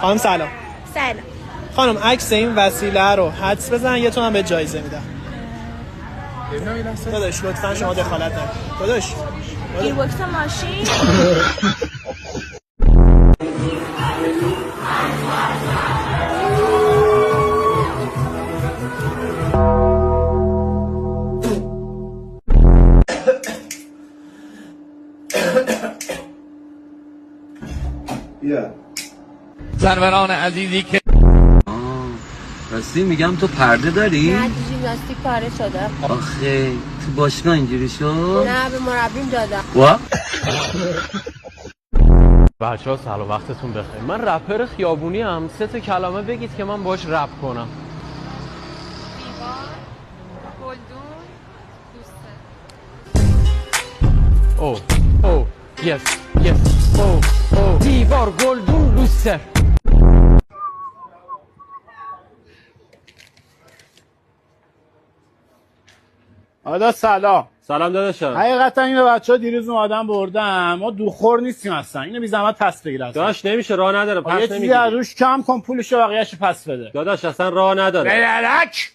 خانم سلام. سلام. خانم عکس این وسیله رو حدس بزن، یه تومن به جایزه میدم. داداش لطفا شما دخالت نکن. داداش ایربکس ماشین. سروران عزیزی که راستی میگم تو پرده داری؟ نه ژیمناستیک پاره شده. آخه تو باشگاه اینجوری شد؟ نه به مربیم دادم. وا بچه‌ها سلام وقتتون بخیر. من رپر خیابونی ام. 3 تا کلمه بگید که من باهاش رپ کنم. دیوار، گلدون، دوسته. او یس او دیوار گلدون لوستر. آدا سلام داداشم. حقیقتا اینو بچه‌ها دیروز اومدن بردن، ما دوخور نیستیم اصلا. اینو بی زحمت پس بگیر اصلا. داداش نمیشه، راه نداره، یه پس چیزی نمیگیری. روش کم کن، پولشو بقیه‌شو پس بده. داداش اصلا راه نداره. بلک